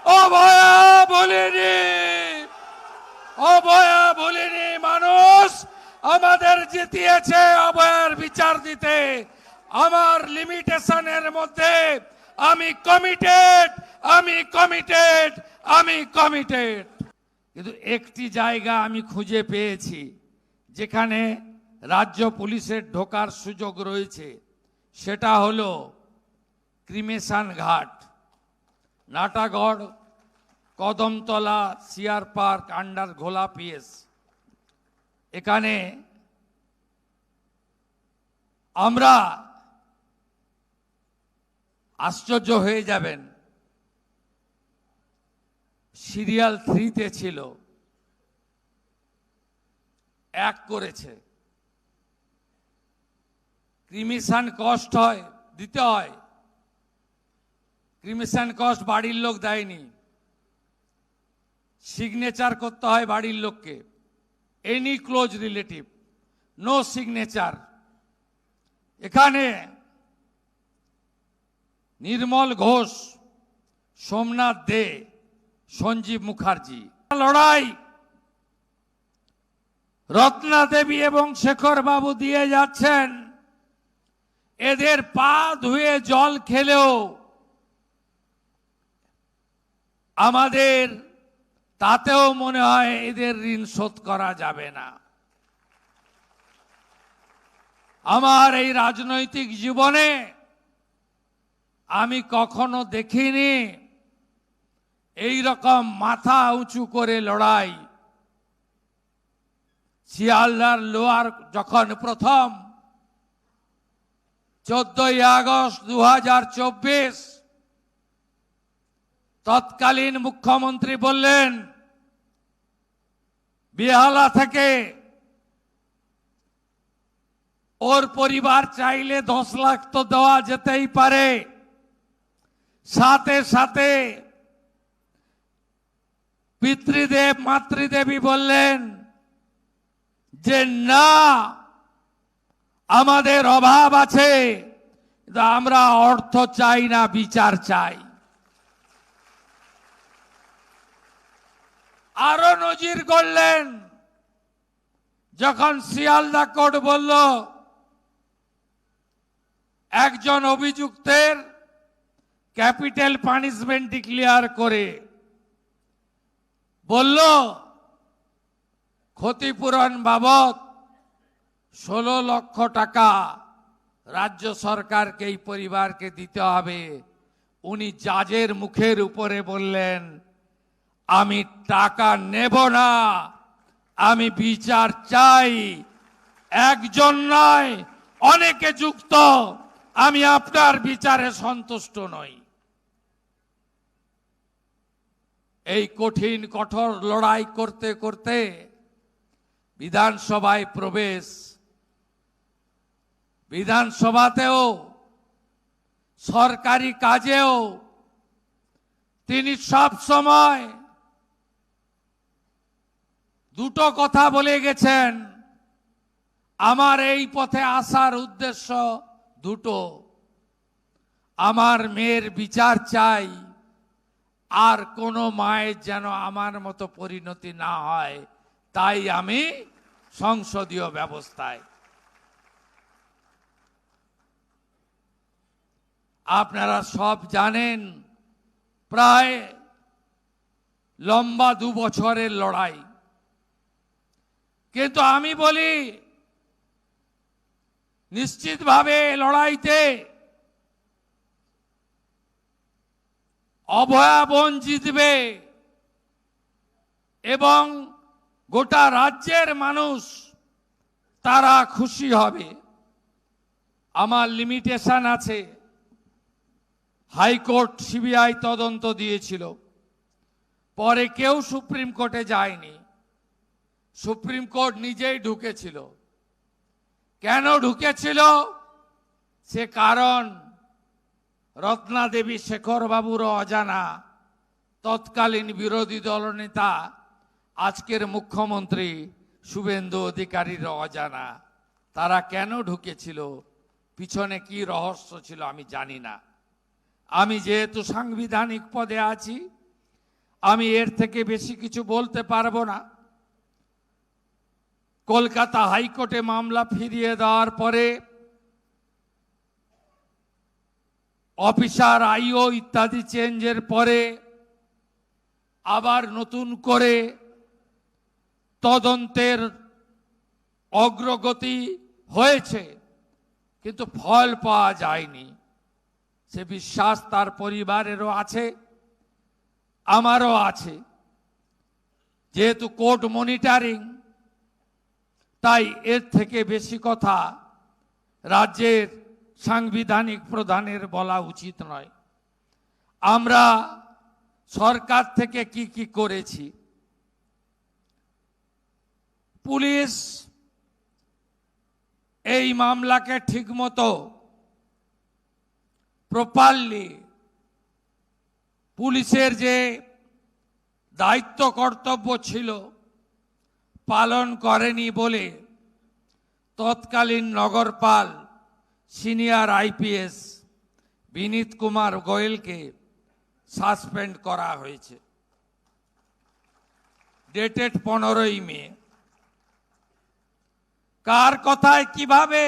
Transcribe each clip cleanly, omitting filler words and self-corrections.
অভয়া বলিনি, অভয়া বলিনি। মানুষ আমাদের জিতিয়েছে অভয়ার বিচার দিতে। আমার লিমিটেশনের মধ্যে আমি কমিটেড, আমি কমিটেড, আমি কমিটেড। কিন্তু একটি জায়গা আমি খুঁজে পেয়েছি যেখানে রাজ্য পুলিশের ঢোকার সুযোগ রয়েছে, সেটা হলো ক্রিমেশন ঘাট, Natagarh, Kadamtala, CR park, under ঘোলা পিএস। এখানে আমরা আশ্চর্য হয়ে যাবেন, সিরিয়াল 3-তে ছিল, 1 করেছে। ক্রিমিশন কস্ট হয়, দিতে হয়। ক্রিমিশন কস্ট বাড়ির লোক দেয়নি, সিগনেচার করতে হয় বাড়ির লোককে। Any close relative, no signature. এখানে নির্মল ঘোষ, সোমনাথ দে, সঞ্জীব মুখার্জি লড়াই রত্না দেবী এবং শেখর বাবু দিয়ে যাচ্ছেন। এদের পা ধুয়ে জল খেলেও আমাদের তাতেও মনে হয় এদের ঋণ শোধ করা যাবে না। আমার এই রাজনৈতিক জীবনে আমি কখনো দেখিনি এই রকম মাথা উঁচু করে লড়াই। শিয়ালদার লোয়ার যখন প্রথম 14ই আগস্ট 2024 তৎকালীন মুখ্যমন্ত্রী বললেন বেহালা থেকে ওর পরিবার চাইলে 10 লাখ তো দেওয়া যেতেই পারে, সাথে সাথে পিতৃদেব মাতৃদেবী বললেন যে না, আমাদের অভাব আছে, আমরা অর্থ চাই না, বিচার চাই। আরো নজির করলেন যখন শিয়ালদা কোর্ট বলল একজন অভিযুক্তের ক্যাপিটাল পানিশমেন্ট ডিক্লেয়ার করে বলল ক্ষতিপূরণ বাবদ 16 লক্ষ টাকা রাজ্য সরকারকে এই পরিবারকে দিতে হবে। উনি জাজের মুখের উপরে বললেন আমি টাকা নেব না, আমি বিচার চাই। একজন নয়, অনেকে যুক্ত, আমি আপনার বিচারে সন্তুষ্ট নই। এই কঠিন কঠোর লড়াই করতে করতে বিধানসভায় প্রবেশ, বিধানসভাতেও সরকারি কাজেও তিনি সব সময় দুটো কথা বলে গেছেন। আমার এই পথে আসার উদ্দেশ্য দুটো, আমার মেয়ের বিচার চাই, আর কোনো মায়ের যেন আমার মতো পরিণতি না হয়, তাই আমি সংসদীয় ব্যবস্থায়। আপনারা সব জানেন প্রায় লম্বা 2 বছরের লড়াই, কিন্তু আমি বলি নিশ্চিতভাবে লড়াইতে অভয়া বোন জিতবে এবং গোটা রাজ্যের মানুষ তারা খুশি হবে। আমার লিমিটেশন আছে। হাইকোর্ট সিবিআই তদন্ত দিয়েছিল, পরে কেউ সুপ্রিম কোর্টে যায়নি, সুপ্রিম কোর্ট নিজেই ঢুকেছিল। কেন ঢুকেছিল? সে কারণ রত্না দেবী শেখর বাবুর অজানা, তৎকালীন বিরোধী দলনেতা আজকের মুখ্যমন্ত্রী শুভেন্দু অধিকারীর অজানা। তারা কেন ঢুকেছিল, পিছনে কি রহস্য ছিল আমি জানি না। আমি যেহেতু সাংবিধানিক পদে আছি, আমি এর থেকে বেশি কিছু বলতে পারবো না। কলকাতা হাইকোর্টে মামলা ফিরিয়ে দেওয়ার পরে অফিসার আইও ইত্যাদি চেঞ্জের পরে আবার নতুন করে তদন্তের অগ্রগতি হয়েছে, কিন্তু ফল পাওয়া যায়নি। সে বিশ্বাস তার পরিবারেরও আছে, আমারও আছে। যেহেতু কোর্ট মনিটরিং, তাই এর থেকে বেশি কথা রাজ্যের সাংবিধানিক প্রধানের বলা উচিত নয়। আমরা সরকার থেকে কি কি করেছি, পুলিশ এই মামলাকে ঠিকমতো প্রপারলি পুলিশের যে দায়িত্ব কর্তব্য ছিল পালন করেনি বলে তৎকালীন নগরপাল সিনিয়র আইপিএস বিনীত কুমার গোয়েলকে সাসপেন্ড করা হয়েছে, ডেটেড 15ই মে। কার কথায় কিভাবে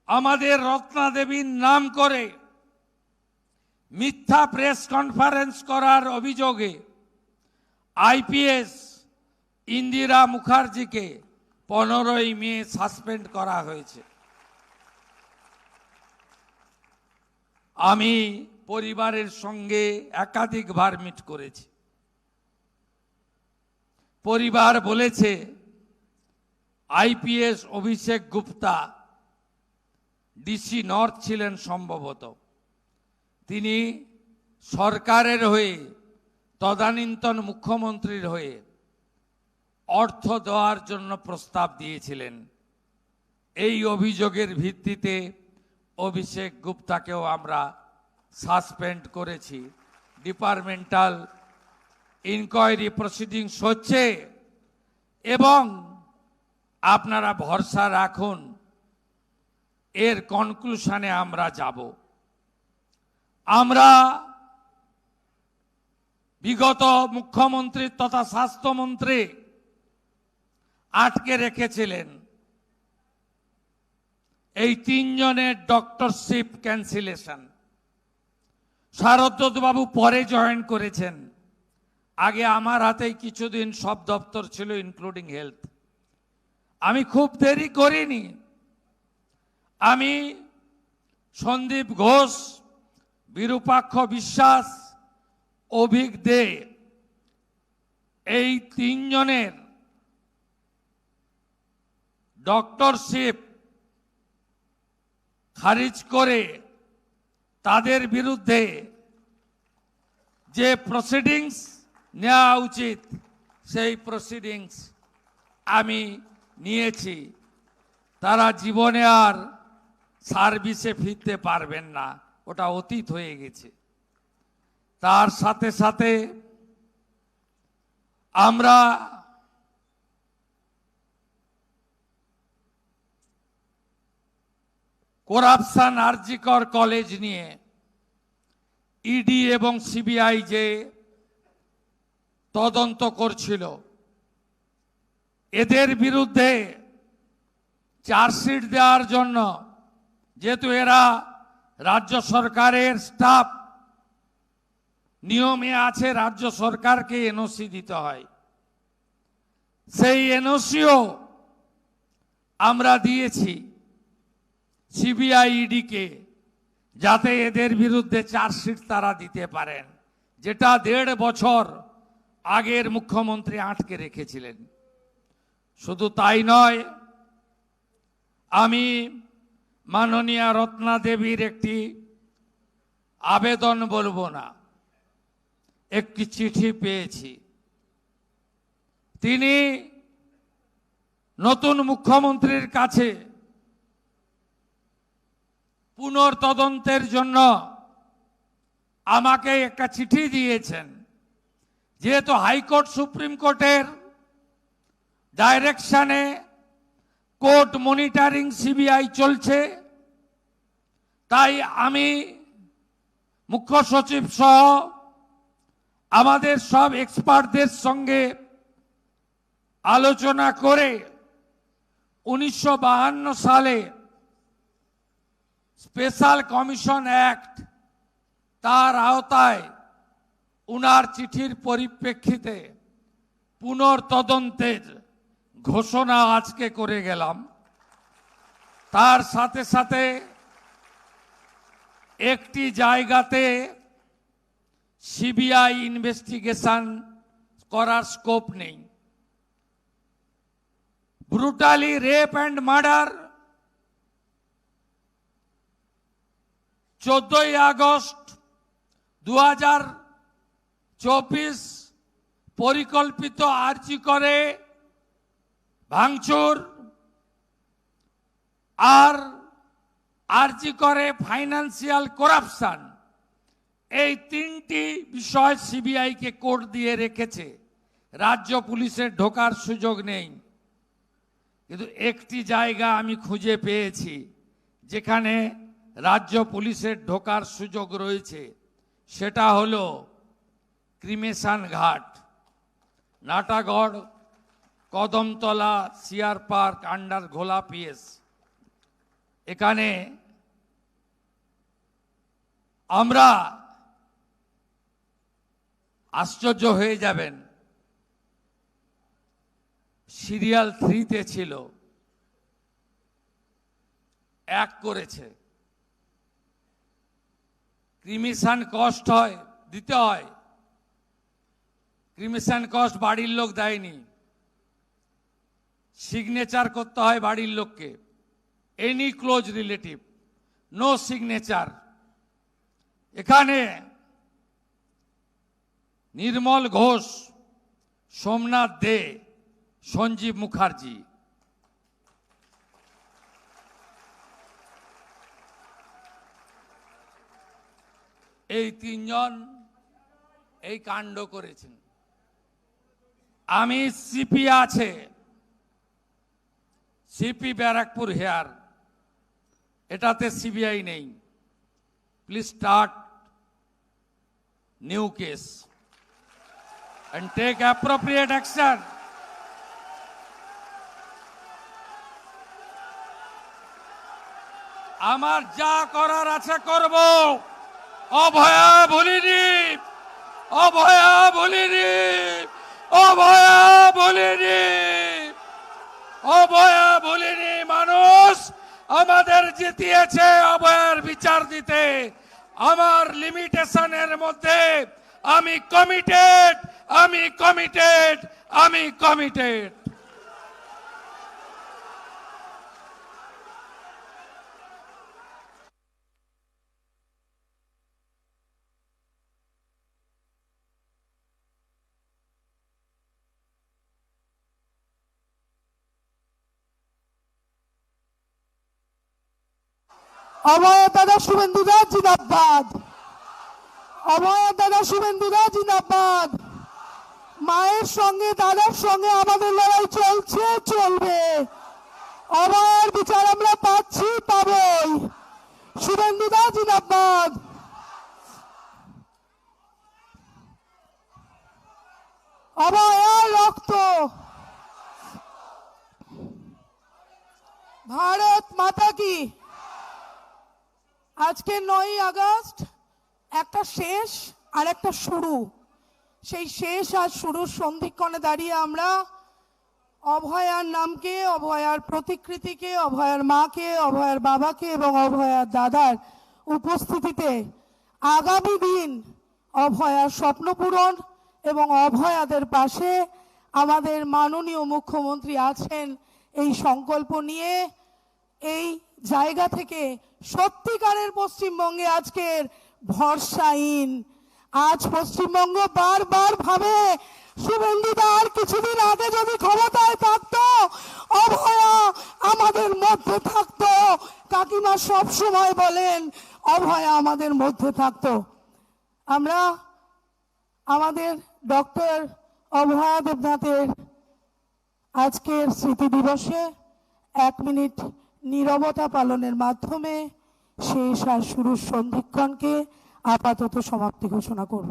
আমাদের রত্না দেবীর নাম করে মিথ্যা প্রেস কনফারেন্স করার অভিযোগে আইপিএস ইন্দিরা মুখার্জিকে 15ই মে সাসপেন্ড করা হয়েছে। আমি পরিবারের সঙ্গে একাধিকবার মিট করেছি। পরিবার বলেছে আইপিএস অভিষেক গুপ্তা ডিসি নর্থ ছিলেন সম্ভবত, তিনি সরকারের হয়ে তদানীন্তন মুখ্যমন্ত্রীর হয়ে অর্থ দেওয়ার জন্য প্রস্তাব দিয়েছিলেন। এই অভিযোগের ভিত্তিতে অভিষেক গুপ্তাকেও আমরা সাসপেন্ড করেছি। ডিপার্টমেন্টাল ইনকোয়ারি প্রসিডিংস হচ্ছে এবং আপনারা ভরসা রাখুন এর কনক্লুশনে আমরা যাব। আমরা বিগত মুখ্যমন্ত্রী তথা স্বাস্থ্যমন্ত্রী আটকে রেখেছিলেন এই 3 জনের ডক্টরশিপ ক্যান্সেলেশন। শারদ বাবু পরে জয়েন করেছেন, আগে আমার হাতেই কিছুদিন সব দপ্তর ছিল ইনক্লুডিং হেলথ। আমি খুব দেরি করিনি, আমি সন্দীপ ঘোষ, বিরূপাক্ষ বিশ্বাস, অভিক দে এই 3 জনের ডক্টরশিপ খারিজ করে তাদের বিরুদ্ধে যে প্রসিডিংস নেওয়া উচিত সেই প্রসিডিংস আমি নিয়েছি। তারা জীবনে আর সার্ভিসে ফিরতে পারবেন না, ওটা অতীত হয়ে গেছে। তার সাথে সাথে আমরা করাপশন আরজিকর কলেজ নিয়ে ইডি এবং সিবিআই যে তদন্ত করছিল, এদের বিরুদ্ধে চার্জশিট দেওয়ার জন্য, যেহেতু এরা রাজ্য সরকারের স্টাফ, নিয়মে আছে রাজ্য সরকারকে এনওসি দিতে হয়, সেই এনওসিও আমরা দিয়েছি সিবিআই ইডিকে, যাতে এদের বিরুদ্ধে চার্জশিট তারা দিতে পারেন, যেটা 1.5 বছর আগের মুখ্যমন্ত্রী আটকে রেখেছিলেন। শুধু তাই নয়, আমি মাননীয়া রত্না দেবীর একটি আবেদন বলবো না, একটি চিঠি পেয়েছি। তিনি নতুন মুখ্যমন্ত্রীর কাছে পুনর্তদন্তের জন্য আমাকে একটা চিঠি দিয়েছেন। যেহেতু হাইকোর্ট সুপ্রিম কোর্টের ডাইরেকশনে কোর্ট মনিটরিং সিবিআই চলছে, তাই আমি মুখ্য সচিব সহ আমাদের সব এক্সপার্টদের সঙ্গে আলোচনা করে 1952 সালে স্পেশাল কমিশন অ্যাক্ট তার আওতায় উনার চিঠির পরিপ্রেক্ষিতে পুনর্তদন্তের ঘোষণা আজকে করে গেলাম। তার সাথে সাথে একটি জায়গাতে সিবিআই ইনভেস্টিগেশন করার স্কোপ নেই। ব্রুটালি রেপ অ্যান্ড মার্ডার 14ই আগস্ট 2024 পরিকল্পিত আরজি করে ভাঙচুর আর আরজি করে ফাইন্যান্সিয়াল করাপশন, এই তিনটি বিষয় সিবিআইকে কোর্ট দিয়ে রেখেছে। রাজ্য পুলিশের ঢোকার সুযোগ নেই। কিন্তু একটি জায়গা আমি খুঁজে পেয়েছি যেখানে রাজ্য পুলিশের ঢোকার সুযোগ রয়েছে, সেটা হলো ক্রিমেশন ঘাট, Natagarh, Kadamtala, CR park, under ঘোলা পিএস। এখানে আমরা আশ্চর্য হয়ে যাবেন, সিরিয়াল 3-তে ছিল, 1 করেছে। ক্রিমিশন কস্ট দিতে হয়, ক্রিমিশন কস্ট বাড়ির লোক দেয়নি, সিগনেচার করতে হয় বাড়ির লোককে, any close relative, no signature. এখানে নির্মল ঘোষ, সোমনাথ দে, সঞ্জীব মুখার্জি, এই 3 জন এই কাণ্ড করেছেন। আমি সিপি আছে, সিপি ব্যারাকপুর হেয়ার, এটাতে সিবিআই নেই। Please start new case and take appropriate action. আমার যা করার আছে করব। অভয়া বলিনি, অভয়া বলিনি, অভয়া বলিনি, অভয়া বলিনি। মানুষ আমাদের জিতিয়েছে অভয়ার বিচার দিতে। আমার লিমিটেশনের মধ্যে আমি কমিটেড, আমি কমিটেড, আমি কমিটেড। অভয় দাদা শুভেন্দুদা জিন্দাবাদ, অভয় দাদা শুভেন্দুদা জিন্দাবাদ। মায়ের সঙ্গে দাদার সঙ্গে আমাদের লড়াই চলছে, চলবে। অভয়ের বিচার আমরা পাচ্ছি, পাবই। শুভেন্দুদা জিন্দাবাদ। অভয়ার রক্ত, ভারত মাতা কি। আজকে 9ই আগস্ট একটা শেষ আর একটা শুরু। সেই শেষ আর শুরুর সন্ধিক্ষণে দাঁড়িয়ে আমরা অভয়ার নামকে, অভয়ার প্রতিকৃতিকে, অভয়ার মাকে, অভয়ার বাবাকে এবং অভয়ার দাদার উপস্থিতিতে আগামী দিন অভয়ার স্বপ্ন পূরণ এবং অভয়াদের পাশে আমাদের মাননীয় মুখ্যমন্ত্রী আছেন, এই সংকল্প নিয়ে এই জায়গা থেকে সত্যিকারের পশ্চিমবঙ্গে আজকের ভরসাহীন। আজ পশ্চিমবঙ্গ বারবার ভাবে শুভেন্দুদা আর কিছুদিন আগে যদি ক্ষমতায় থাকতো, অভয়া আমাদের মধ্যে থাকতো। কাকিমা সব সময় বলেন অভয়া আমাদের মধ্যে থাকতো। আমরা আমাদের ডক্টর অভয়া দেবনাথের আজকের স্মৃতি দিবসে 1 মিনিট নীরবতা পালনের মাধ্যমে শেষ আর শুরুর সন্ধিক্ষণকে আপাতত সমাপ্তি ঘোষণা করব।